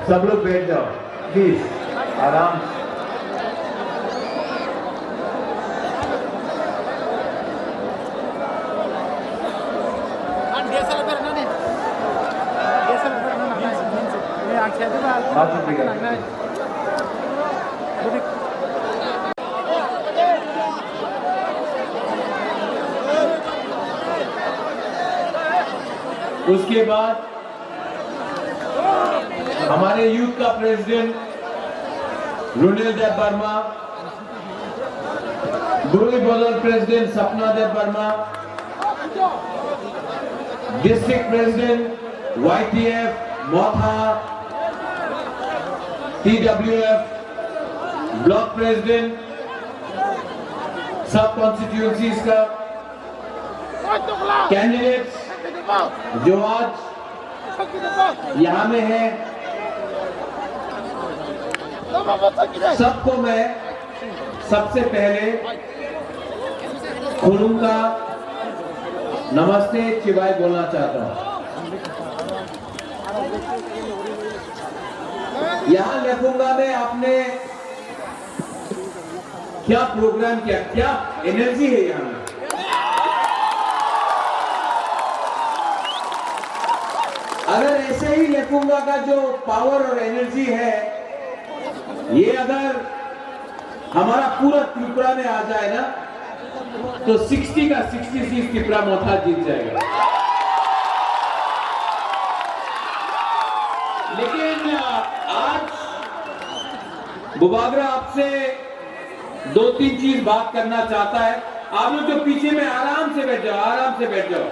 सब लोग बैठ जाओ प्लीज, आराम से। उसके बाद हमारे यूथ का प्रेसिडेंट रुनेल देव वर्मा, गुरुई बोलर प्रेसिडेंट सपना देव वर्मा, डिस्ट्रिक्ट प्रेसिडेंट YTF मोथा, TWF ब्लॉक प्रेसिडेंट सब कॉन्स्टिट्यूएंसीज का कैंडिडेट्स जो आज यहाँ में है, सबको मैं सबसे पहले खुलूम का नमस्ते चिवाई बोलना चाहता हूँ। यहाँ लेखुंगा में आपने क्या प्रोग्राम किया, क्या एनर्जी है यहाँ में। अगर ऐसे ही लेखुंगा का जो पावर और एनर्जी है, ये अगर हमारा पूरा त्रिपुरा में आ जाए ना, तो 60 का 60 सीट त्रिपुरा मोथा जीत जाएगा। लेकिन आज बुबागरा आपसे 2-3 चीज बात करना चाहता है। आप लोग जो पीछे में आराम से बैठ जाओ, आराम से बैठ जाओ।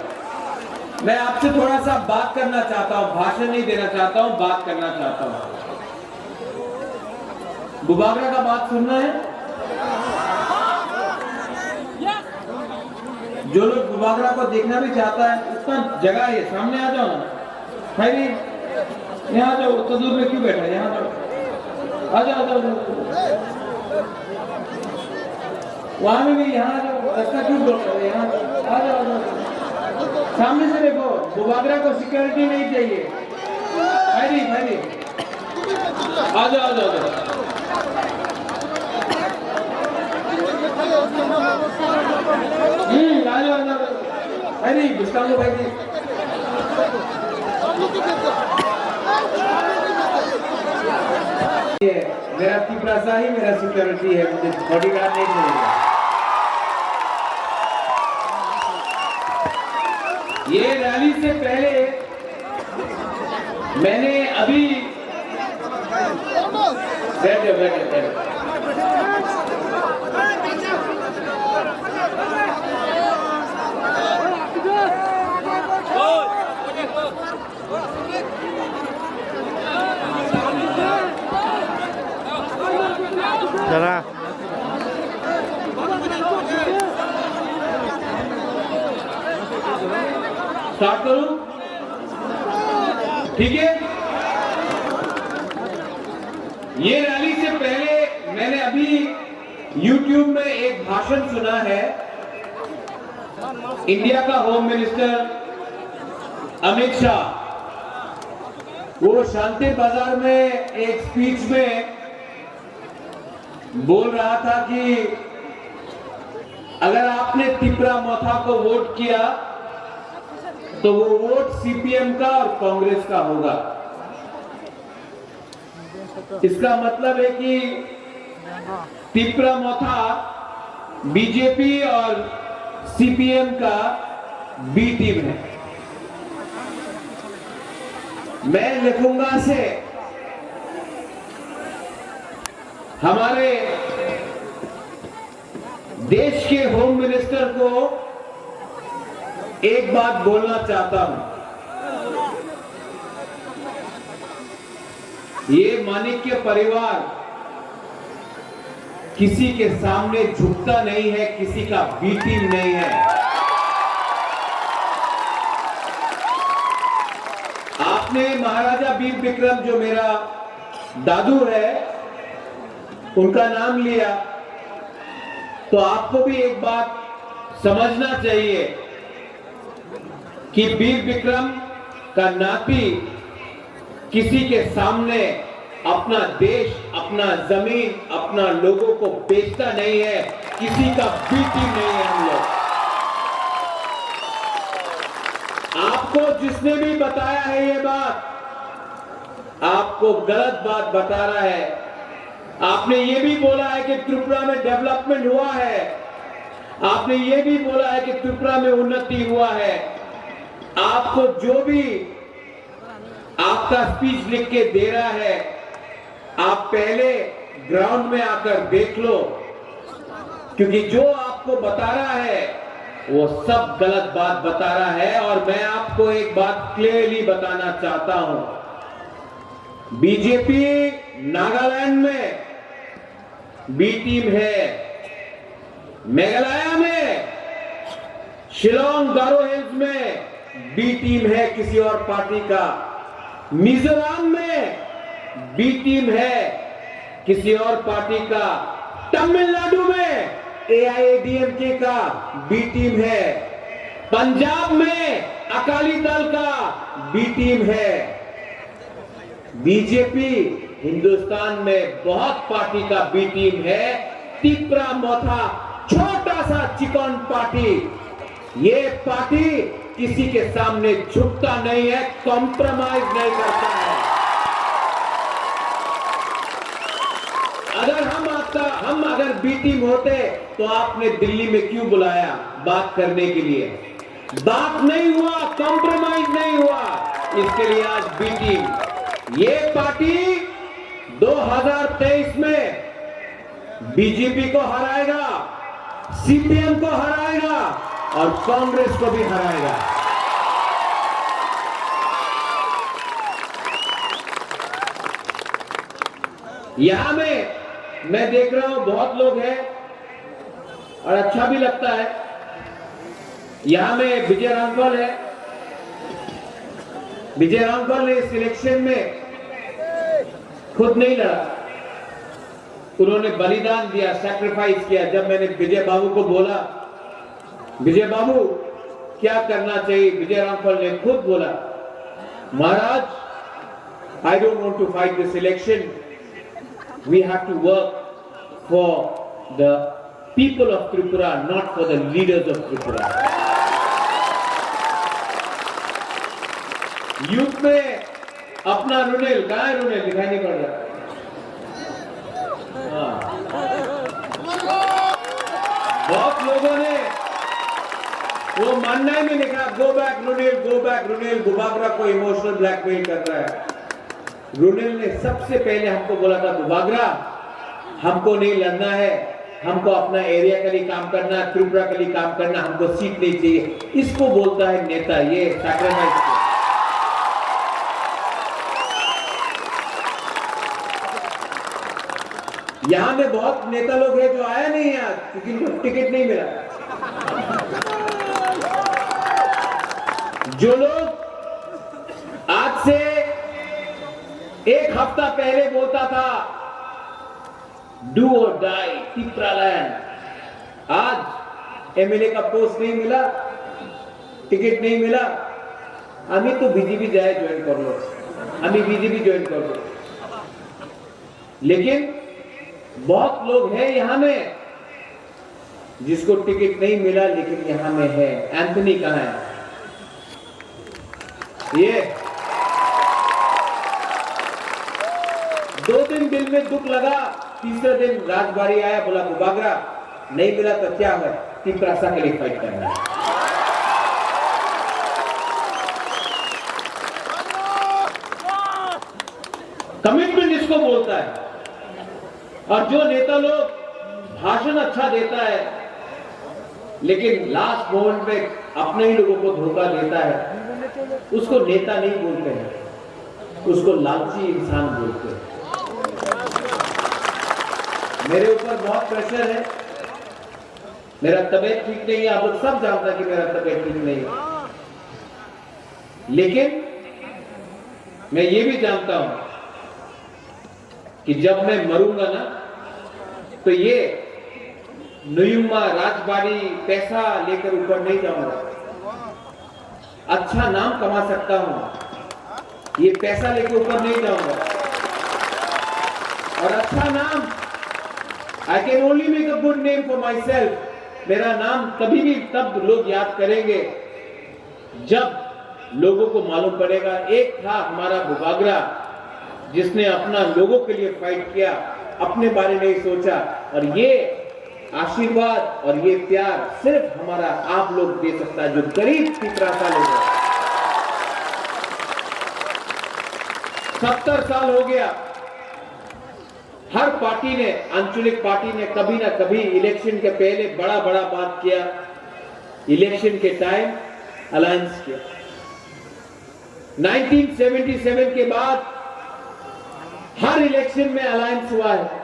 मैं आपसे थोड़ा सा बात करना चाहता हूं, भाषण नहीं देना चाहता हूं, बात करना चाहता हूं। बुबागरा का बात सुनना है? जो लोग बुबागरा को देखना भी चाहता है, उसका जगह है, सामने आ जाओ ना। भाई यहाँ जाओ, तो दूर में क्यों बैठा है? यहाँ जाओ, आ जाओ, आ जाओ। वहां में भी यहाँ जाओ, रास्ता क्यों ब्लॉक कर रहे हैं? यहाँ आ जाओ, आ जाओ। सामने से देखो, बुबागरा को सिक्योरिटी नहीं चाहिए। भाई आ जाओ, आ जाओ, आ जाओ। आ जाओ, आ जाओ। भाई गुस्सा लो, भाई मेरा तिपरासा ही मेरा सिक्योरिटी है, मुझे बॉडीगार्ड नहीं चाहिए। ये रैली से पहले मैंने अभी बैठे जरा स्टार्ट करूं? ठीक है। ये रैली से पहले मैंने अभी YouTube में एक भाषण सुना है। इंडिया का होम मिनिस्टर अमित शाह, वो शांति बाजार में एक स्पीच में बोल रहा था कि अगर आपने त्रिपुरा मोथा को वोट किया तो वो वोट CPM का और कांग्रेस का होगा। इसका मतलब है कि त्रिपुरा मोथा BJP और CPM का B टीम है। मैं लिखूंगा से हमारे देश के होम मिनिस्टर को एक बात बोलना चाहता हूं। ये माणिक्य परिवार किसी के सामने झुकता नहीं है, किसी का बी टीम नहीं है। आपने महाराजा वीर विक्रम जो मेरा दादू है उनका नाम लिया, तो आपको भी एक बात समझना चाहिए कि वीर विक्रम का नाती किसी के सामने अपना देश, अपना जमीन, अपना लोगों को बेचता नहीं है, किसी का बी टीम नहीं है हम लोग। आपको जिसने भी बताया है ये बात, आपको गलत बात बता रहा है। आपने ये भी बोला है कि त्रिपुरा में डेवलपमेंट हुआ है, आपने ये भी बोला है कि त्रिपुरा में उन्नति हुआ है। आपको जो भी आपका स्पीच लिख के दे रहा है, आप पहले ग्राउंड में आकर देख लो, क्योंकि जो आपको बता रहा है वो सब गलत बात बता रहा है। और मैं आपको एक बात क्लियरली बताना चाहता हूं, बीजेपी नागालैंड में बी टीम है, मेघालय में, शिलोंग, गारो हिल्स में बी टीम है किसी और पार्टी का, मिजोरम में बी टीम है किसी और पार्टी का, तमिलनाडु में एआईएडीएमके का बी टीम है, पंजाब में अकाली दल का बी टीम है। बीजेपी हिंदुस्तान में बहुत पार्टी का बी टीम है। तिपरा मोथा छोटा सा चिकन पार्टी, ये पार्टी किसी के सामने झुकता नहीं है, कॉम्प्रोमाइज नहीं करता है। अगर हम अगर बी टीम होते तो आपने दिल्ली में क्यों बुलाया बात करने के लिए? बात नहीं हुआ, कॉम्प्रोमाइज नहीं हुआ, इसके लिए आज बी टीम। ये पार्टी 2023 में बीजेपी को हराएगा, सीपीएम को हराएगा और कांग्रेस को भी हराएगा। यहां में मैं देख रहा हूं बहुत लोग हैं और अच्छा भी लगता है। यहां में विजय रामपाल है। विजय रामपाल ने इस इलेक्शन में खुद नहीं लड़ा, उन्होंने बलिदान दिया, सैक्रिफाइस किया। जब मैंने विजय बाबू को बोला, विजय बाबू क्या करना चाहिए, विजय रामपाल ने खुद बोला, Maharaj, I don't want to fight this election, we have to work for the people of Tripura, not for the leaders of Tripura. Youth में अपना रुनेल, कहां है रुनेल, दिखाई नहीं पड़ रहा। बहुत लोगों ने वो मानना ही नहीं लिखा, गो बैक रुनेल, गो बैक रुनेल, बुबागरा को इमोशनल ब्लैकमेल कर रहा है। रुनेल ने सबसे पहले हमको बोला था, बुबागरा हमको नहीं लड़ना है, हमको अपना एरिया के लिए काम करना है, त्रिपुरा के लिए काम करना, हमको सीट नहीं चाहिए। इसको बोलता है नेता, ये सैक्रिफाइस। यहां में बहुत नेता लोग हैं जो आया नहीं आज, क्योंकि उनको टिकट नहीं मिला। जो लोग आज से एक हफ्ता पहले बोलता था डू और डाई तिपरा लैंड, आज एमएलए का पोस्ट नहीं मिला, टिकट नहीं मिला, हमें तो बीजेपी जाए ज्वाइन कर लो, हमें बीजेपी ज्वाइन कर लो। लेकिन बहुत लोग हैं यहां में जिसको टिकट नहीं मिला, लेकिन यहां में है। एंथनी कहां है? ये 2 दिन दिल में दुख लगा, तीसरे दिन राजबाड़ी आया, बोला बुबागरा नहीं मिला तो क्या है, तिपरासा के लिए फाइट करना है। कमिटमेंट इसको बोलता है। और जो नेता लोग भाषण अच्छा देता है लेकिन लास्ट मोमेंट में अपने ही लोगों को धोखा देता है, उसको नेता नहीं बोलते हैं, उसको लालची इंसान बोलते हैं। मेरे ऊपर बहुत प्रेशर है, मेरा तबीयत ठीक नहीं है, आप लोग सब जानते हैं कि मेरा तबीयत ठीक नहीं है, लेकिन मैं ये भी जानता हूं कि जब मैं मरूंगा ना, तो ये नुयुम्मा राजबाड़ी पैसा लेकर ऊपर नहीं जाऊंगा, अच्छा नाम कमा सकता हूं, ये पैसा लेके ऊपर नहीं जाऊंगा। और अच्छा नाम, I can only make a good name for my self. मेरा नाम कभी भी तब लोग याद करेंगे जब लोगों को मालूम पड़ेगा एक था हमारा बुबागरा जिसने अपना लोगों के लिए फाइट किया, अपने बारे में नहीं सोचा। और ये आशीर्वाद और ये प्यार सिर्फ हमारा आप लोग दे सकता है जो गरीब पिपरासा लोग हैं। 70 साल हो गया, हर पार्टी ने, आंचलिक पार्टी ने कभी ना कभी इलेक्शन के पहले बड़ा बड़ा बात किया, इलेक्शन के टाइम अलायंस किया। 1977 के बाद हर इलेक्शन में अलायंस हुआ है।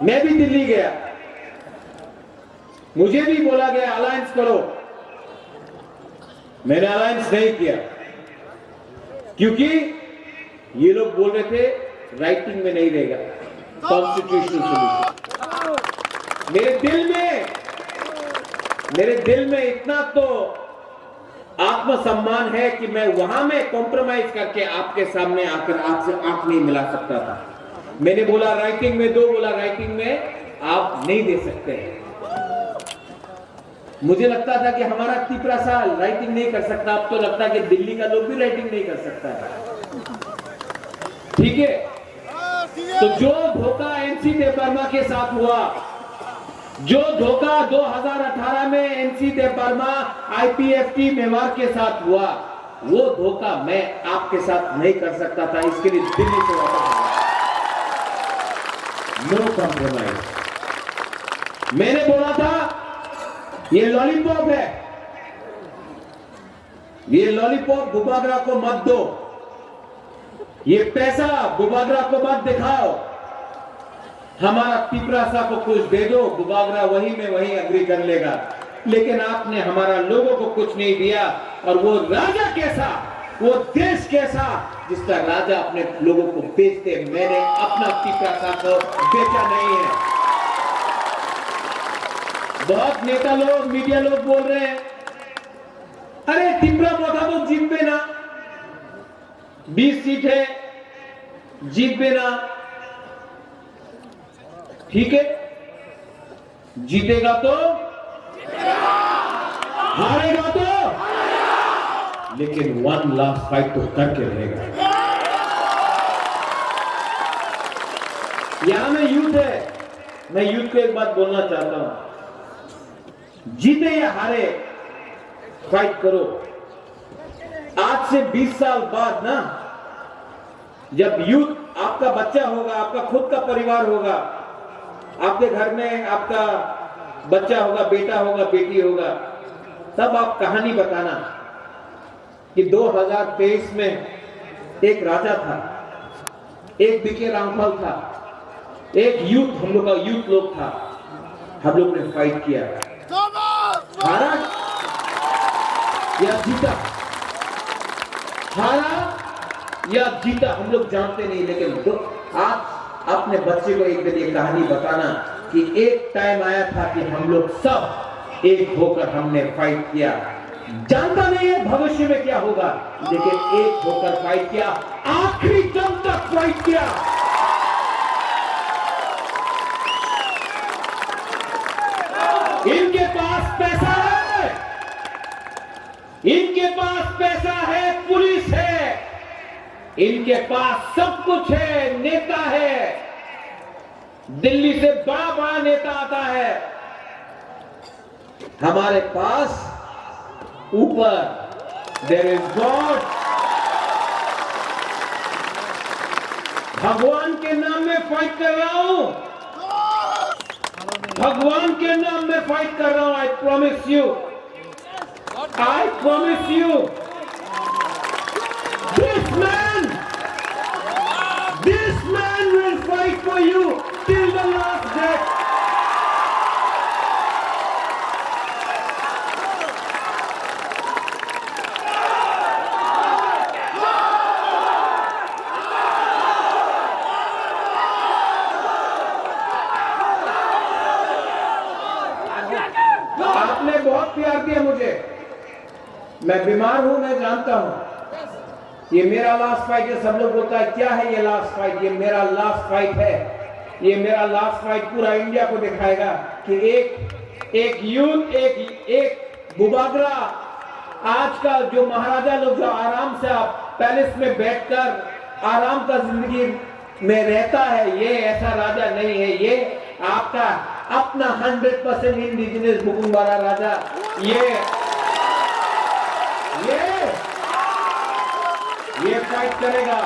मैं भी दिल्ली गया, मुझे भी बोला गया अलायंस करो, मैंने अलायंस नहीं किया क्योंकि ये लोग बोल रहे थे राइटिंग में नहीं रहेगा कॉन्स्टिट्यूशनल सॉल्यूशन। मेरे दिल में इतना तो आत्मसम्मान है कि मैं वहां में कॉम्प्रोमाइज करके आपके सामने आकर आपसे आंख नहीं मिला सकता था। मैंने बोला राइटिंग में दो, बोला राइटिंग में आप नहीं दे सकते। मुझे लगता था कि हमारा पिपरासा राइटिंग नहीं कर सकता, अब तो लगता है कि दिल्ली का लोग भी राइटिंग नहीं कर सकता है। ठीक है, तो जो धोखा एनसी देवबर्मा के साथ हुआ, जो धोखा 2018 में एनसी देवबर्मा आईपीएफटी मेवाड़ के साथ हुआ, वो धोखा मैं आपके साथ नहीं कर सकता था। इसके लिए दिल्ली से वापस नो कॉम्प्रोमाइज। मैंने बोला था ये लॉलीपॉप है, ये लॉलीपॉप बुबागरा को मत दो, ये पैसा बुबागरा को मत दिखाओ, हमारा पिपरासा को कुछ दे दो, बुबागरा वही में वही अग्री कर लेगा। लेकिन आपने हमारा लोगों को कुछ नहीं दिया। और वो राजा कैसा, वो देश कैसा जिसका राजा अपने लोगों को बेचते, मैंने अपना पिपरासा को बेचा नहीं है। बहुत नेता लोग, मीडिया लोग बोल रहे हैं अरे तिपरा मोथा तो जीत बेना, 20 सीट है जीत बेना। ठीक है, जीतेगा तो, हारेगा तो, लेकिन 1 लाख फाइट तो करके रहेगा। यहां में यूथ है, मैं यूथ को एक बात बोलना चाहता हूं, जीते या हारे फाइट करो। आज से 20 साल बाद ना, जब यूथ, आपका बच्चा होगा, आपका खुद का परिवार होगा, आपके घर में आपका बच्चा होगा, बेटा होगा, बेटी होगा, तब आप कहानी बताना कि 2023 में एक राजा था, एक बीके रामफल था, एक यूथ, हम लोग का यूथ लोग था, हम लोग ने फाइट किया, हारा या जीता, हारा या जीता हम लोग जानते नहीं। लेकिन आज अपने बच्चे को एक दिन ये कहानी बताना कि एक टाइम आया था कि हम लोग सब एक होकर हमने फाइट किया। जानता नहीं है भविष्य में क्या होगा, लेकिन एक होकर फाइट किया, आखिरी दम तक फाइट किया। इनके पास पैसा है, इनके पास पैसा है, पुलिस है, इनके पास सब कुछ है, नेता है, दिल्ली से बड़ा बड़ा नेता आता है। हमारे पास ऊपर देयर इज गॉड, भगवान के नाम में फाइट कर रहा हूं, भगवान के नाम में फाइट कर रहा हूं। I promise you, I promise you, this man will fight for you till the last breath. आपने बहुत प्यार किया मुझे, मैं बीमार हूं, मैं जानता हूं, ये मेरा लास्ट फाइट है। सब लोग बोलता है क्या है ये लास्ट फाइट? ये मेरा लास्ट फाइट है। ये मेरा लास्ट फाइट पूरा इंडिया को दिखाएगा कि एक यूथ, एक बुबागरा, आज का जो महाराजा लोग जो आराम से आप पैलेस में बैठकर आराम का जिंदगी में रहता है, ये ऐसा राजा नहीं है। ये आपका अपना 100% इंडिजिनस बुकुंबारा राजा ये फाइट करेगा।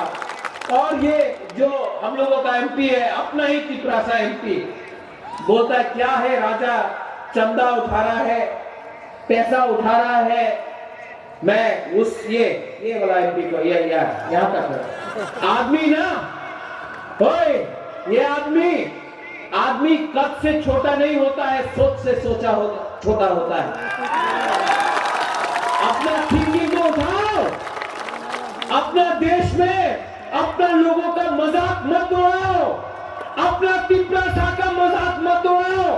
और ये जो हम लोगों का एमपी है, अपना ही तिपरासा एमपी, बोलता है क्या है राजा, चंदा उठा रहा है, पैसा उठा रहा है। मैं उस ये वाला एमपी को यहाँ तक है। आदमी ना, ओए ये आदमी कद से छोटा नहीं होता है, सोच से छोटा होता है। अपना थिंकिंग को उठाओ। अपना देश में अपना लोगों का मजाक मत उड़ाओ। अपना तिपरासा का मजाक मत उड़ाओ,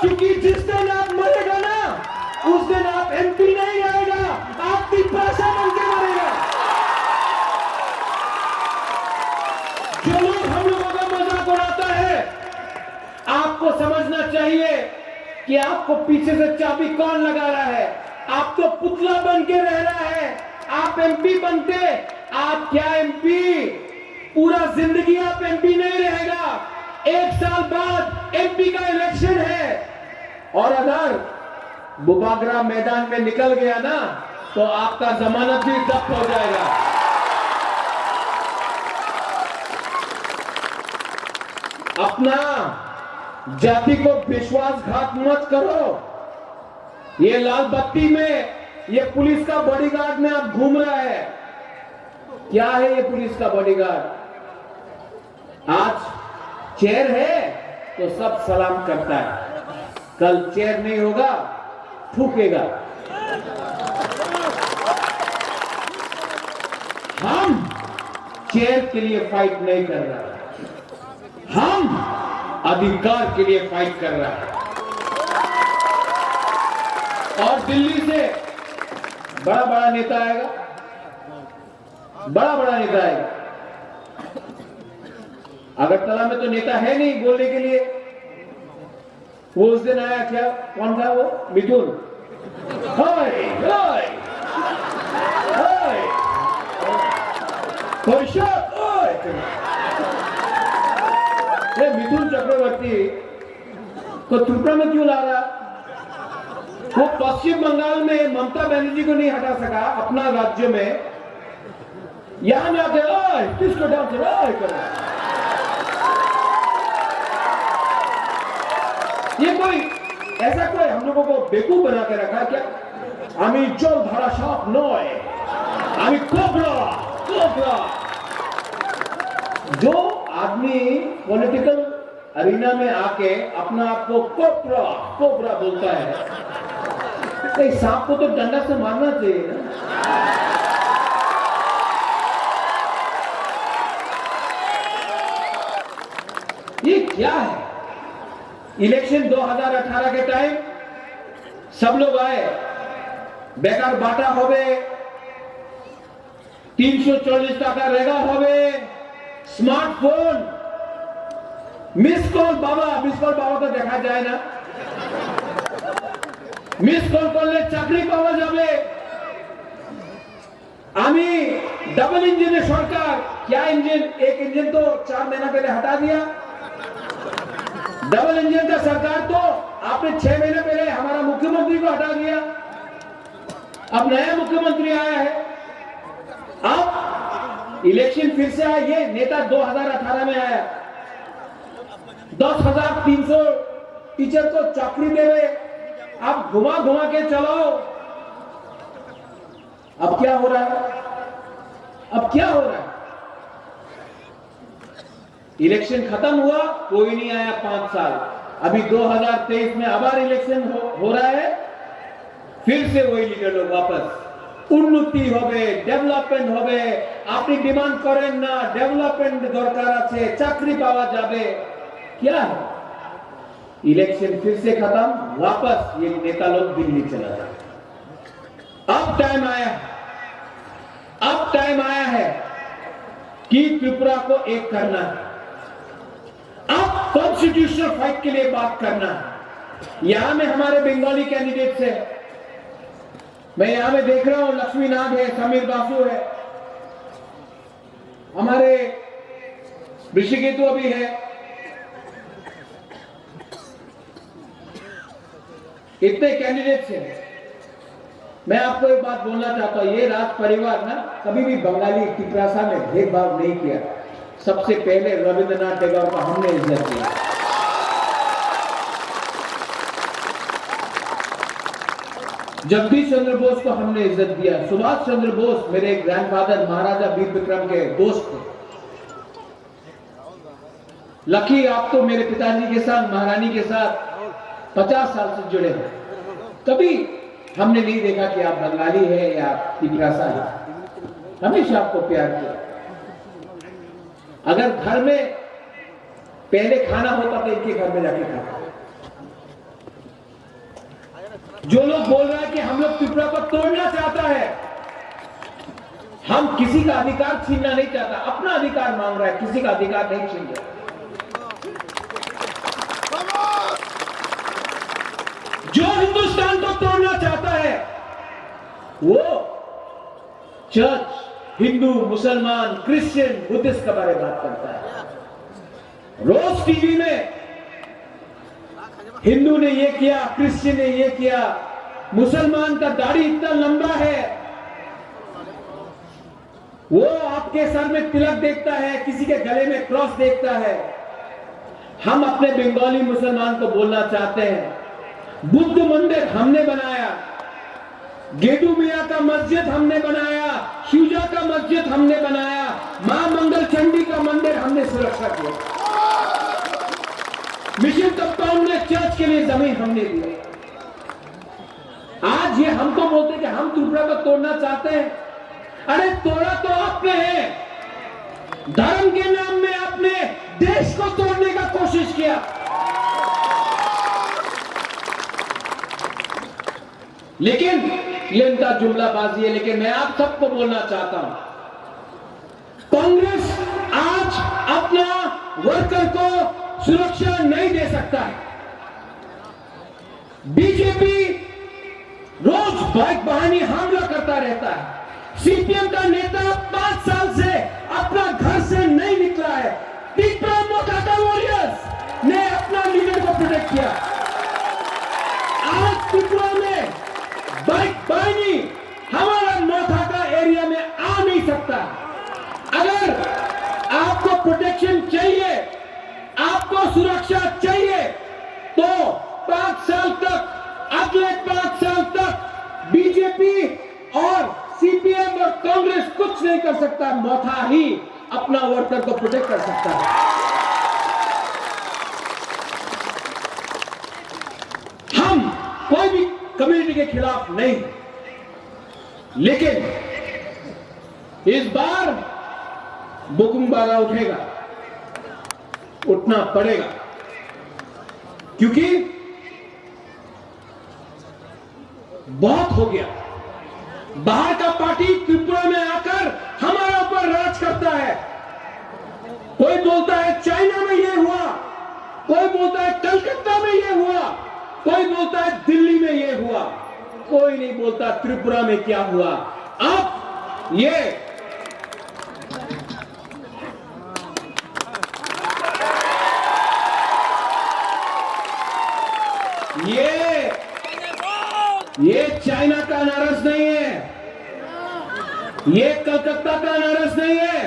क्योंकि जिस दिन आप मरेगा ना, उस दिन आप एमपी नहीं रहेगा, आप तिपरासा बन के मरेगा। जो लोग हम लोगों का मजाक उड़ाता है, आपको समझना चाहिए कि आपको पीछे से चाबी कौन लगा रहा है। आप तो पुतला बन के रह रहा है। आप एमपी बनते, आप क्या एमपी, पूरा जिंदगी आप एमपी नहीं रहेगा। 1 साल बाद एमपी का इलेक्शन है, और अगर बुबागरा मैदान में निकल गया ना, तो आपका जमानत भी जब्त हो जाएगा। अपना जाति को विश्वासघात मत करो। ये लाल बत्ती में ये पुलिस का बॉडीगार्ड में आप घूम रहा है। क्या है ये पुलिस का बॉडीगार्ड? आज चेयर है तो सब सलाम करता है, कल चेयर नहीं होगा, थूकेगा। हम चेयर के लिए फाइट नहीं कर रहे, हम अधिकार के लिए फाइट कर रहा है। और दिल्ली से बड़ा नेता आएगा, बड़ा नेता आएगा। अगरतला में तो नेता है नहीं बोलने के लिए। वो उस दिन आया, क्या कौन था वो? मिथुन। मिथुन चक्रवर्ती को त्रिपुरा में क्यों ला रहा? वो पश्चिम बंगाल में ममता बनर्जी को नहीं हटा सका अपना राज्य में, यहां में आके किसको डांस करो। ये कोई ऐसा कोई हम लोगों को बेवकूफ बना के रखा क्या? আমি জল ধরা সাপ নয়, আমি कोबरा। जो आदमी पॉलिटिकल अरीना में आके अपना आप को कोबरा बोलता है, सांप को तो डंडा से मारना चाहिए ना। ये क्या है? इलेक्शन 2018 के टाइम सब लोग आए, बेकार बाटा होवे, 340 टाका रेगा होवे, स्मार्टफोन, मिस कॉल बाबा तो देखा जाए ना, मिस कॉल करले चाकरी पावा जाबे। आमी डबल इंजन सरकार, क्या इंजन, एक इंजन तो 4 महीना पहले हटा दिया। डबल इंजन का सरकार तो आपने 6 महीने पहले हमारा मुख्यमंत्री को हटा दिया। अब नया मुख्यमंत्री आया है, अब इलेक्शन फिर से आया। ये नेता 2018 में आया, 10,300 टीचर को चाकरी देवे, आप घुमा के चलाओ। अब क्या हो रहा है? इलेक्शन खत्म हुआ, कोई नहीं आया 5 साल। अभी 2023 में आबार इलेक्शन हो रहा है, फिर से वही लीडर लोग वापस उन्नति होबे, डेवलपमेंट होबे, अपनी डिमांड करें ना, डेवलपमेंट दरकार आछे, चाकरी पावा जाबे। क्या है? इलेक्शन फिर से खत्म, वापस ये नेता लोग दिल्ली चला जाए। अब टाइम आया कि त्रिपुरा को एक करना है। अब कॉन्स्टिट्यूशनल फाइट के लिए बात करना है। यहां में हमारे बंगाली कैंडिडेट्स है, मैं यहां में देख रहा हूं लक्ष्मी नाग है, समीर बासु है, हमारे ऋषिकेतु अभी है। इतने कैंडिडेट्स हैं। मैं आपको एक बात बोलना चाहता हूं, ये राज परिवार ना कभी भी बंगाली तिपरासा में भेदभाव नहीं किया। सबसे पहले रविंद्रनाथ टैगोर को हमने इज्जत दी। जगदीश चंद्र बोस को हमने इज्जत दिया। सुभाष चंद्र बोस मेरे ग्रैंडफादर महाराजा वीर विक्रम के दोस्त थे। लकी आप तो मेरे पिताजी के साथ, महारानी के साथ 50 साल से जुड़े हैं। कभी हमने नहीं देखा कि आप बंगाली है या तिपरासा है। हमेशा आपको प्यार किया। अगर घर में पहले खाना होता तो इनके घर में जाके खाता। जो लोग बोल रहा है कि हम लोग त्रिपुरा को तोड़ना चाहता है, हम किसी का अधिकार छीनना नहीं चाहता, अपना अधिकार मांग रहा है, किसी का अधिकार नहीं छीन रहा। जो हिंदुस्तान को तोड़ना चाहता है वो चर्च, हिंदू, मुसलमान, क्रिश्चियन, बुद्धिस्ट के बारे में बात करता है। रोज टीवी में हिंदू ने ये किया, क्रिश्चियन ने ये किया, मुसलमान का दाढ़ी इतना लंबा है, वो आपके सर में तिलक देखता है, किसी के गले में क्रॉस देखता है। हम अपने बंगाली मुसलमान को बोलना चाहते हैं, बुद्ध मंदिर हमने बनाया, गेदू मियां का मस्जिद हमने बनाया, शिवजा का मस्जिद हमने बनाया, मां मंगल चंडी का मंदिर हमने सुरक्षा किया, मिशन कंपाउंड में चर्च के लिए जमीन हमने दी। आज ये हमको बोलते कि हम त्रिपुरा को तोड़ना चाहते हैं। अरे तोड़ा तो आपने है, धर्म के नाम में आपने देश को तोड़ने का कोशिश किया। लेकिन ये इनका जुमलाबाजी है। लेकिन मैं आप सबको बोलना चाहता हूं, कांग्रेस आज अपना वर्कर को सुरक्षा नहीं दे सकता है। बीजेपी रोज बाइक बहानी हमला करता रहता है। सीपीएम का नेता 5 साल से अपना घर से नहीं निकला है। त्रिपुरा मोकाटा वॉरियर्स ने अपना लीडर को प्रोटेक्ट किया। आज त्रिपुरा में बाइक बहानी हमारा मोकाटा एरिया में आ नहीं सकता। अगर आपको प्रोटेक्शन चाहिए, आपको सुरक्षा चाहिए, तो 5 साल तक, अगले 5 साल तक बीजेपी और सीपीएम और कांग्रेस कुछ नहीं कर सकता। मोथा ही अपना वर्कर को प्रोटेक्ट कर सकता है। हम कोई भी कम्युनिटी के खिलाफ नहीं, लेकिन इस बार बुकुंबारा उठेगा, उठना पड़ेगा, क्योंकि बहुत हो गया। बाहर का पार्टी त्रिपुरा में आकर हमारे ऊपर राज करता है। कोई बोलता है चाइना में ये हुआ, कोई बोलता है कलकत्ता में ये हुआ, कोई बोलता है दिल्ली में ये हुआ, कोई नहीं बोलता त्रिपुरा में क्या हुआ। अब ये चाइना का अनारस नहीं है, ये कलकत्ता का अनारस नहीं है,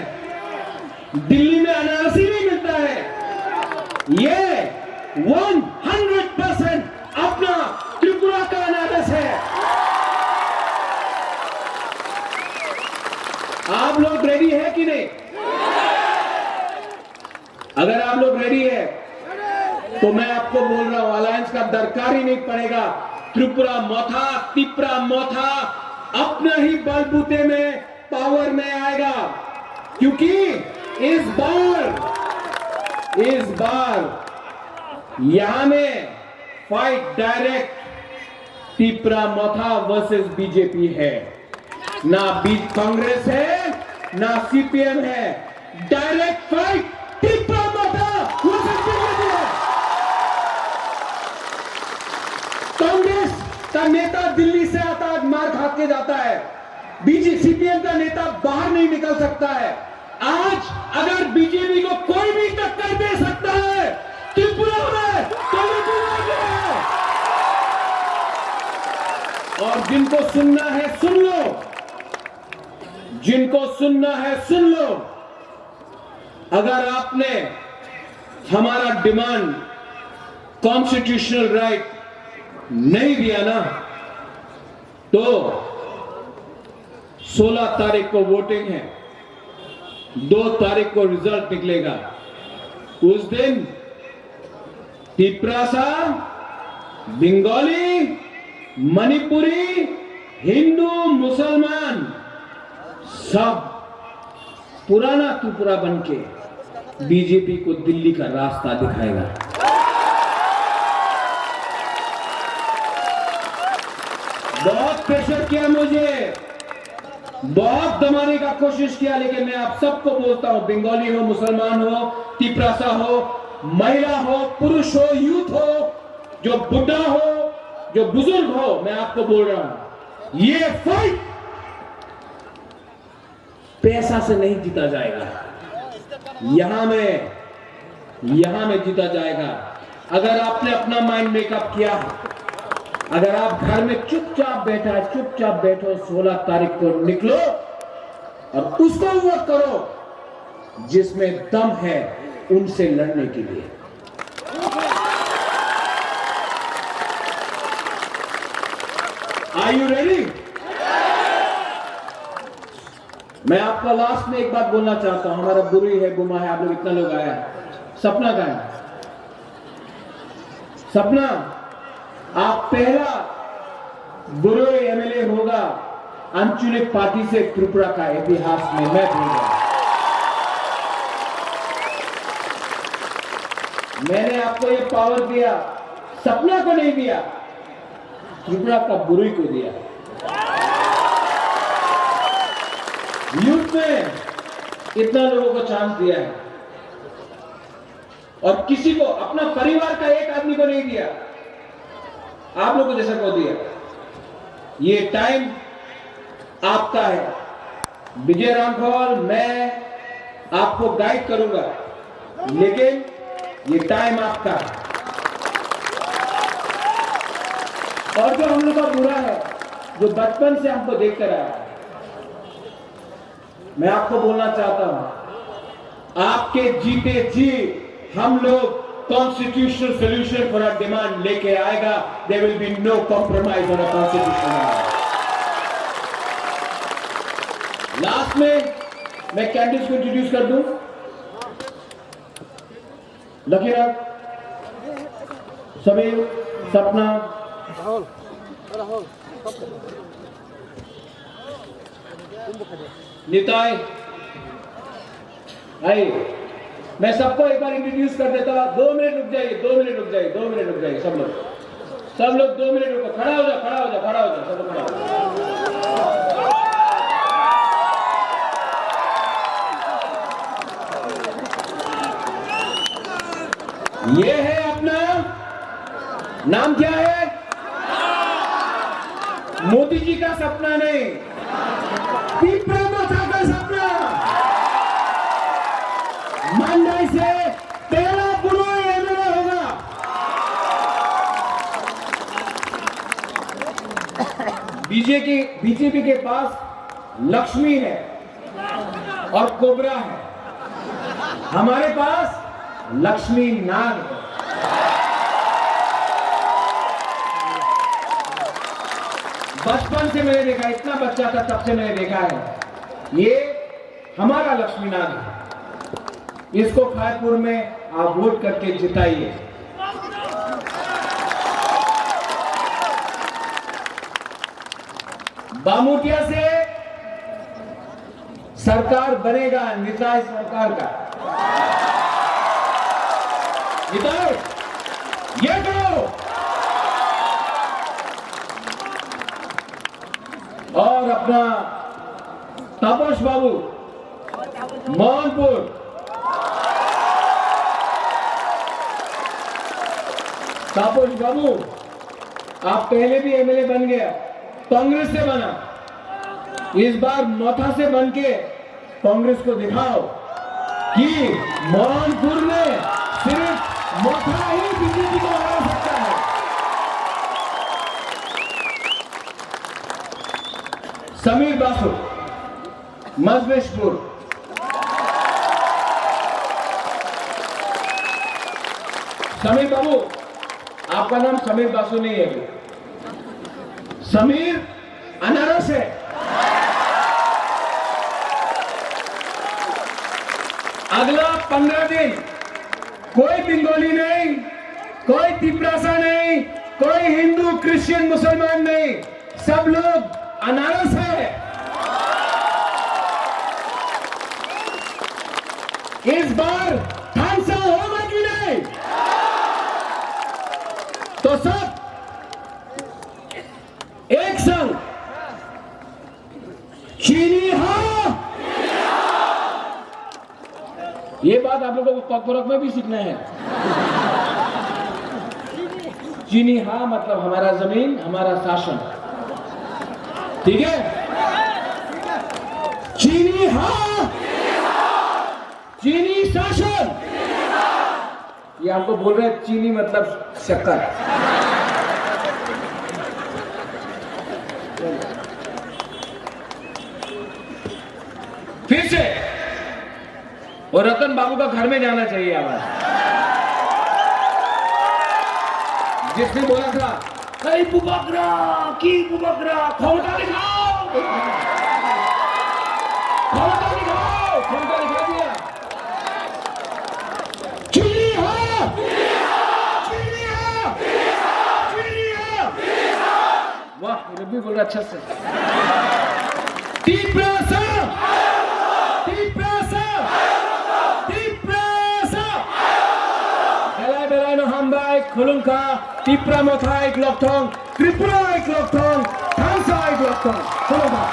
दिल्ली में अनारस ही नहीं मिलता है। ये 100% अपना त्रिपुरा का अनारस है। आप लोग रेडी है कि नहीं? अगर आप लोग रेडी है तो मैं आपको बोल रहा हूं, अलायंस का दरकार ही नहीं पड़ेगा। त्रिपुरा मोथा अपना ही बलबूते में पावर में आएगा, क्योंकि इस बार यहां में फाइट डायरेक्ट त्रिपुरा मोथा वर्सेस बीजेपी है। ना कांग्रेस है, ना सीपीएम है, डायरेक्ट फाइट टिप्पा माता वो सकती है। कांग्रेस का नेता दिल्ली से आता है, मार खा के जाता है। बीजेपी सीपीएम का नेता बाहर नहीं निकल सकता है। आज अगर बीजेपी को कोई भी टक्कर दे सकता है त्रिपुरा में, तो है। और जिनको सुनना है सुन लो, जिनको सुनना है सुन लो। अगर आपने हमारा डिमांड कॉन्स्टिट्यूशनल राइट नहीं दिया ना, तो 16 तारीख को वोटिंग है, 2 तारीख को रिजल्ट निकलेगा। उस दिन तिपरासा, बंगाली, मणिपुरी, हिंदू, मुसलमान सब पुराना त्रिपुरा बनके बीजेपी को दिल्ली का रास्ता दिखाएगा। बहुत प्रेशर किया मुझे, बहुत दबाने का कोशिश किया, लेकिन मैं आप सबको बोलता हूं, बंगाली हो, मुसलमान हो, तिपरासा हो, महिला हो, पुरुष हो, यूथ हो, जो बुढ़ा हो, जो बुजुर्ग हो, मैं आपको बोल रहा हूं, ये फाइट पैसा से नहीं जीता जाएगा। यहां में जीता जाएगा। अगर आपने अपना माइंड मेकअप किया, अगर आप घर में चुपचाप बैठो, 16 तारीख को निकलो और उसको वोट करो जिसमें दम है उनसे लड़ने के लिए। Are you ready? मैं आपका लास्ट में एक बात बोलना चाहता हूं। हमारा गुरु है, गुमा है, आप लोग इतना लोग आया है। सपना का है, सपना आप पहला गुरु एमएलए होगा आंचलिक पार्टी से त्रिपुरा का इतिहास में। मैं बोल रहा हूं, मैंने आपको ये पावर दिया, सपना को नहीं दिया, त्रिपुरा का गुरु को दिया। यूथ में इतना लोगों को चांस दिया है और किसी को, अपना परिवार का एक आदमी को नहीं दिया, आप लोगों को जैसा को दिया। ये टाइम आपका है। विजय रामखोल, मैं आपको गाइड करूंगा, लेकिन ये टाइम आपका है। और जो हम लोग का बुरा है, जो बचपन से हमको देखकर आया, मैं आपको बोलना चाहता हूं, आपके जीते जी हम लोग constitutional solution for a demand लेके आएगा। There will be no compromise on a constitution. Last में मैं कैंडिडेट्स को इंट्रोड्यूस कर दूं। लकीराज, समीर, सपना, निताई, आइए। मैं सबको एक बार इंट्रोड्यूस कर देता हूं। 2 मिनट रुक जाइए, 2 मिनट रुक जाइए, 2 मिनट रुक जाइए। सब लोग 2 मिनट रुको। खड़ा हो जाओ, खड़ा हो जाओ, खड़ा हो जाओ, सब लोग खड़ा हो जाओ। ये है अपना नाम, क्या है? मोदी जी का सपना नहीं, तिपरा माता का सपना। मंडई से पहला गुरु एमएलए होगा। बीजेपी के पास लक्ष्मी है और कोबरा है, हमारे पास लक्ष्मी नाग है। बचपन से मैंने देखा, इतना बच्चा था तब से मैंने देखा है, ये हमारा लक्ष्मी नाग है। इसको खायपुर में आप वोट करके जिताइए। बामुटिया से सरकार बनेगा, निताई सरकार का। निताई, ये करो। और अपना तापस बाबू, मोहनपुर, तापस बाबू, आप पहले भी एमएलए बन गया, कांग्रेस से बना, इस बार मोथा से बन के कांग्रेस को दिखाओ कि मोहनपुर में सिर्फ मोथा ही बीजेपी को हरा सकता है। समीर बासु, मजबेशपुर, समीर बाबू, आपका नाम समीर बासु नहीं है, समीर अनारस है। अगला 15 दिन कोई बंगाली नहीं, कोई तिपरासा नहीं, कोई हिंदू क्रिश्चियन मुसलमान नहीं, सब लोग अनारस है। इस बार थानसा होगा कि नहीं? तो सब एक संग चीनी हाँ। ये बात आप लोगों को कॉकरोच में भी सीखना है। चीनी हाँ मतलब हमारा जमीन, हमारा शासन, ठीक है? चीनी हाँ, चीनी शासन। ये हमको बोल रहे हैं चीनी मतलब शक्कर। फिर से और रतन बाबू का घर में जाना चाहिए आवाज, जिसने बोला था कई बुबकरा की बुबकरा, क्षमता दिखाओ, क्षमता दिखाओ, क्षमता दिखा दिया। चीनी हाँ, चीनी हाँ, चीनी हाँ। वाह, ये भी बोल रहा अच्छा से। तिपरासा, तिपरासा, तिपरासा। बेलाय नो हामबाय, खुलुमखा, तिपरा मोथा एक लकथं, त्रिपुरा एक लकथं, थानसा एक लकथं। खुलुमखा।